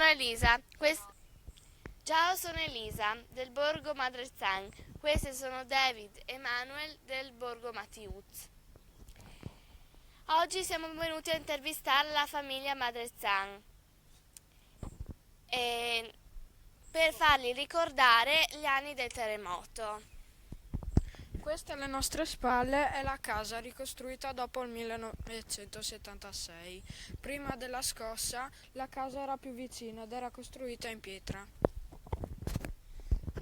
Elisa. Ciao, sono Elisa del Borgo Madrezan. Questi sono David e Manuel del Borgo Matiuz. Oggi siamo venuti a intervistare la famiglia Madrezan per fargli ricordare gli anni del terremoto. Questa alle nostre spalle è la casa ricostruita dopo il 1976. Prima della scossa la casa era più vicina ed era costruita in pietra.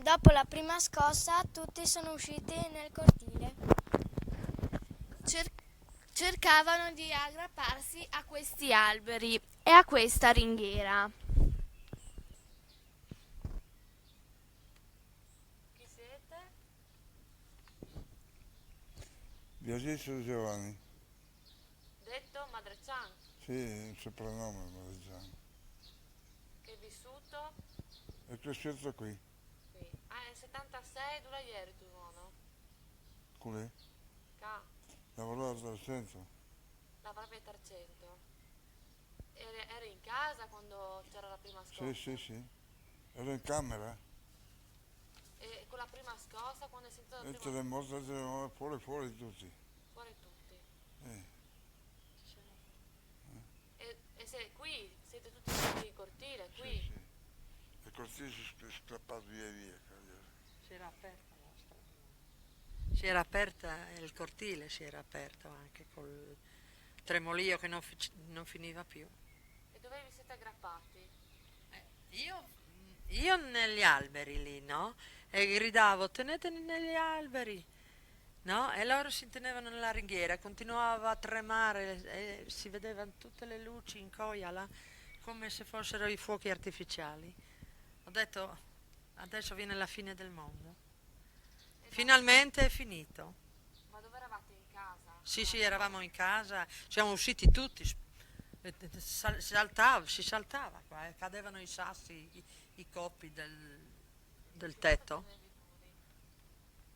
Dopo la prima scossa tutti sono usciti nel cortile. Cercavano di aggrapparsi a questi alberi e a questa ringhiera. Chi siete? Biagizio Giovanni, Detto Madreccian, sì, il soprannome Mareggiano. che è vissuto È cresciuto qui, qui. Ah, nel 76 dove ieri tu no? qui, Ca, lavorava al centro. lavravi a 300. Eri in casa quando c'era la prima scossa? Sì. Ero in camera E con la prima scossa, quando hai sentito la e il prima terremoto c'erano fuori tutti. fuori tutti. Eh, E se qui siete tutti usciti in cortile, qui? sì. E così si è scappato via. Si era aperta la strada. Si era aperta il cortile, si era aperto anche col tremolio che non finiva più. E dove vi siete aggrappati? Io negli alberi lì, no? E gridavo, tenetemi negli alberi, no? E loro si tenevano nella ringhiera, continuava a tremare e si vedevano tutte le luci in coia là, come se fossero i fuochi artificiali. Ho detto, adesso viene la fine del mondo. Finalmente è finito. Ma dove eravate in casa? Sì, eravamo in casa, siamo usciti tutti, si saltava qua, cadevano i sassi, i coppi del tetto. Tenevi fuori.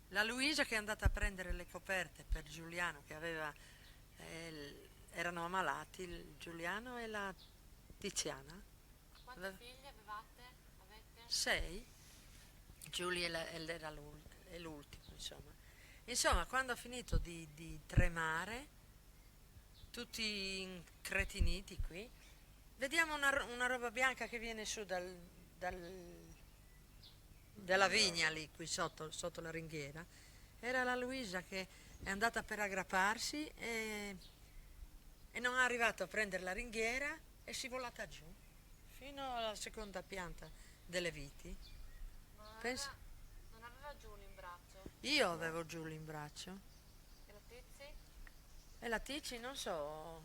La Luisa che è andata a prendere le coperte per Giuliano che aveva, erano ammalati, il Giuliano e la Tiziana. Quanti Aveva figli avete? 6, Giulia era l'ultimo, insomma. Insomma, quando ha finito di tremare, tutti incretiniti qui, vediamo una roba bianca che viene su dalla vigna lì, qui sotto la ringhiera. Era la Luisa che è andata per aggrapparsi e non è arrivata a prendere la ringhiera e si è volata giù, fino alla seconda pianta delle viti. Ma Pensa, non aveva Giulio in braccio? io avevo giù l'imbraccio. E la Tizi? E la Tici, non so,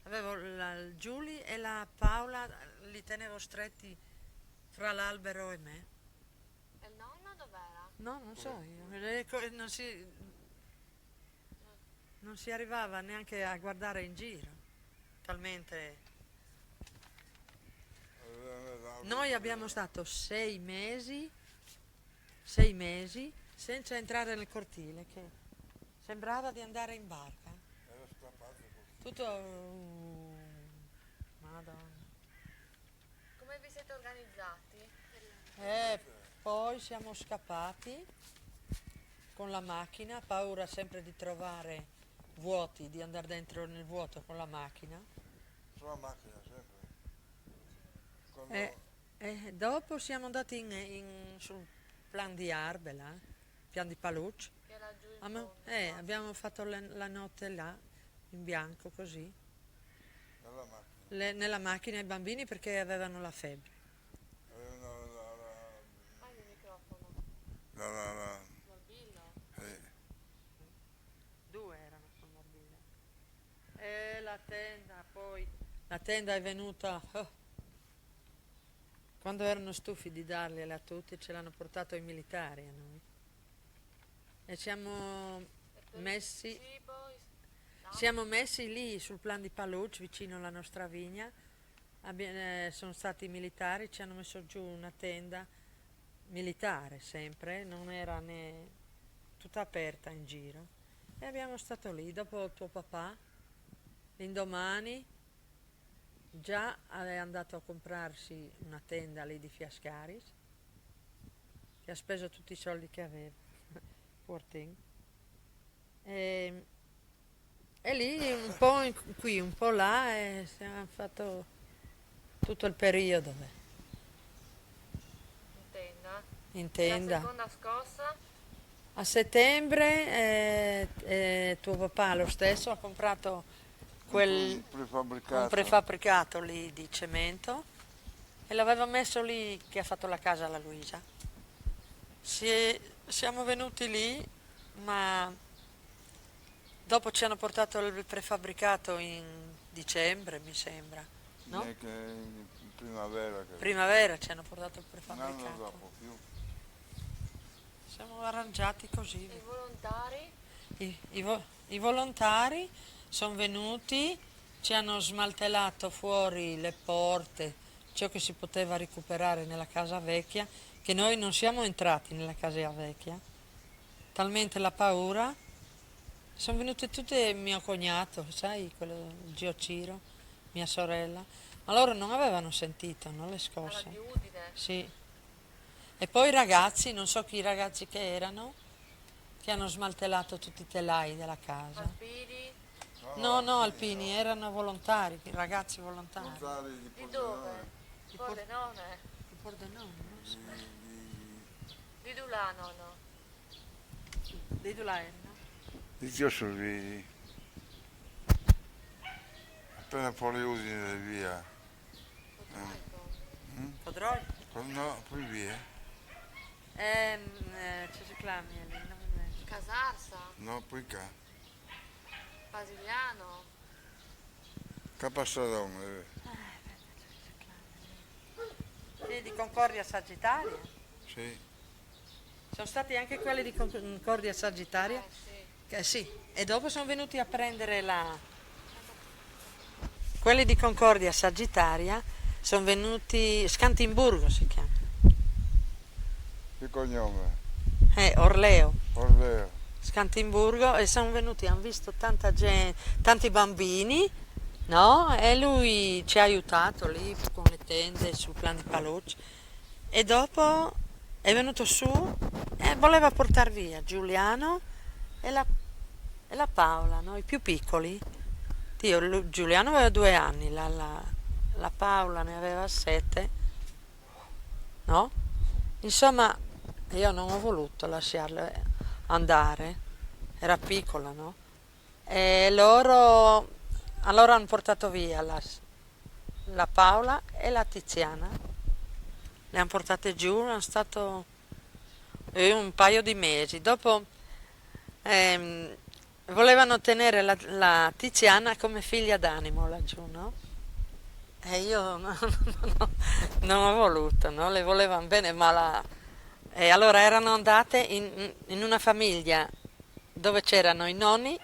avevo la Giulia e la Paola, li tenevo stretti fra l'albero e me. E il nonno dov'era? No, non so io, non si arrivava neanche a guardare in giro, talmente. Noi abbiamo stato 6 mesi senza entrare nel cortile, che sembrava di andare in barca. Era scappato così. Tutto. Madonna. Come vi siete organizzati? E poi siamo scappati con la macchina, paura sempre di trovare vuoti, di andare dentro nel vuoto con la macchina. Sulla macchina sempre. Quando E dopo siamo andati sul plan di Arbela, pian di Palucci. Che era giù in fondo. Abbiamo fatto la notte là, in bianco così, nella macchina. nella macchina i bambini perché avevano la febbre. Fai il microfono. La, Morbillo. eh, 2 erano con morbillo. E la tenda, poi. La tenda è venuta. Quando erano stufi di dargliela a tutti, ce l'hanno portato i militari a noi. E E per il cibo? No? siamo messi lì sul plan di Palucci, vicino alla nostra vigna. Sono stati i militari, ci hanno messo giù una tenda militare sempre, non era né tutta aperta in giro. E abbiamo stato lì, dopo tuo papà, l'indomani già è andato a comprarsi una tenda lì di Fiascaris, che ha speso tutti i soldi che aveva, poor thing. E, e lì un po' qui, un po' là, e abbiamo fatto tutto il periodo In tenda. in La tenda. seconda scossa? A settembre tuo papà lo stesso ha comprato un prefabbricato. prefabbricato lì di cemento e l'aveva messo lì che ha fatto la casa alla Luisa. Siamo venuti lì, ma dopo ci hanno portato il prefabbricato in dicembre, mi sembra, no? Neanche in primavera. Primavera ci hanno portato il Un anno prefabbricato. dopo più. Siamo arrangiati così. I volontari? I volontari sono venuti, ci hanno smaltellato fuori le porte, ciò che si poteva recuperare nella casa vecchia, che noi non siamo entrati nella casa vecchia, talmente la paura. Sono venute tutte mio cognato, sai, quello, zio Ciro, mia sorella, ma loro non avevano sentito, no, le Alla scosse. di Udine? Sì. E poi i ragazzi, non so chi i ragazzi che erano, che hanno smaltellato tutti i telai della casa. Alpini? No, alpini, erano volontari, ragazzi volontari. Volontari di Di Pordenone. dove? Pordenone? Di Pordenone, non so. Di Dulano, no? Di Dulaino. Di Dio Sorvini. Appena fuori Udine via. Podroi? No, poi via. Ci si chiama lì, non mi viene. Casarsa? No, poi qua. Basigliano? Capastradone. Sì, di Concordia Sagittaria. Sì. Sono stati anche quelli di Concordia Sagittaria. Sì. Sì, e dopo sono venuti a prendere quelli di Concordia Sagittaria, sono venuti, Scantimburgo si chiama, Che cognome? Orleo, Orleo. Scantimburgo, e sono venuti, hanno visto tanta gente, tanti bambini, no? E lui ci ha aiutato lì con le tende sul plan di Palucci, e dopo è venuto su e voleva portare via Giuliano e la Paola, no? I più piccoli. Giuliano aveva 2 anni, la Paola ne aveva 7, no? Insomma, io non ho voluto lasciarla andare, era piccola, no? E loro allora hanno portato via la Paola e la Tiziana, le hanno portate giù, hanno stato un paio di mesi. Dopo volevano tenere la Tiziana come figlia d'animo laggiù, no? E io non ho voluto, no? Le volevano bene, e allora erano andate in una famiglia dove c'erano i nonni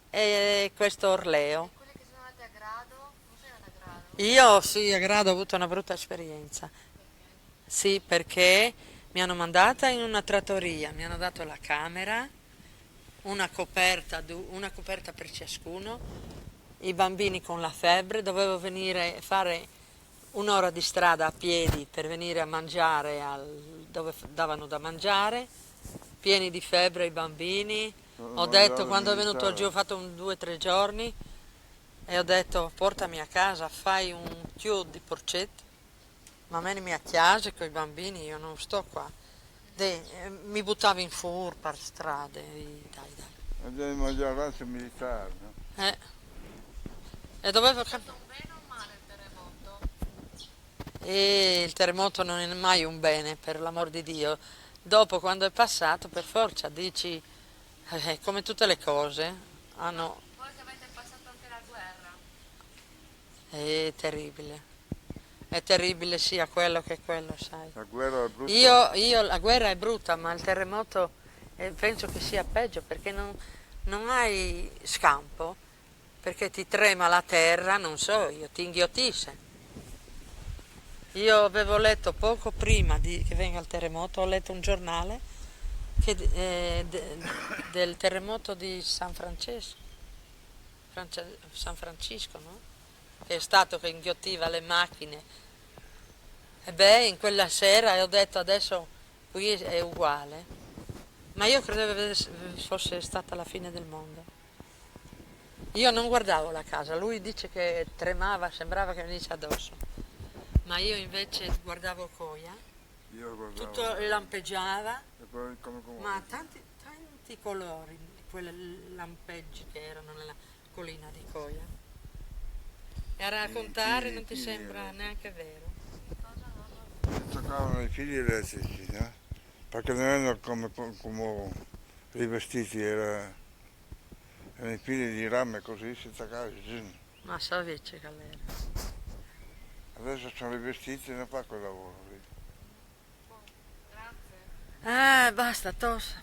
e questo Orleo. Quelli che sono andati a Grado? Non sei andata a Grado? Io sì, a Grado ho avuto una brutta esperienza. Sì, perché mi hanno mandata in una trattoria, mi hanno dato la camera, una coperta per ciascuno, i bambini con la febbre, dovevo venire a fare 1 ora di strada a piedi per venire a mangiare dove davano da mangiare, pieni di febbre i bambini. Ho detto, quando è venuto giù, ho fatto 2 o 3 giorni e ho detto portami a casa, fai un chiudo di porcetto, ma menimi a casa con i bambini, io non sto qua. Mi buttavo in fur per strade, dai. Andiamo a mangiare razza militare, no? E dovevo È stato un bene o un male il terremoto? E il terremoto non è mai un bene, per l'amor di Dio. Dopo, quando è passato, per forza dici, come tutte le cose, hanno... Voi che avete passato anche la guerra? È terribile sia quello che quello, sai. La guerra è brutta. La guerra è brutta, ma il terremoto penso che sia peggio, perché non hai scampo, perché ti trema la terra, non so, ti inghiottisce. Io avevo letto poco prima che venga il terremoto, ho letto un giornale del terremoto di San Francisco, no? che è stato che inghiottiva le macchine. E beh, in quella sera ho detto adesso qui è uguale. Ma io credevo fosse stata la fine del mondo. Io non guardavo la casa, lui dice che tremava, sembrava che venisse addosso. Ma io invece guardavo Coia, Io guardavo. tutto lampeggiava, E poi come ma tanti colori, quei lampeggi che erano nella collina di Coia. E a raccontare non ti sembra neanche vero. toccavano i fili elettrici, no? Perché non erano come rivestiti, erano i fili di rame così, si attaccavano giù. Ma so invece galera. Adesso sono rivestiti e non fa quel lavoro lì. Grazie. Basta, tosse.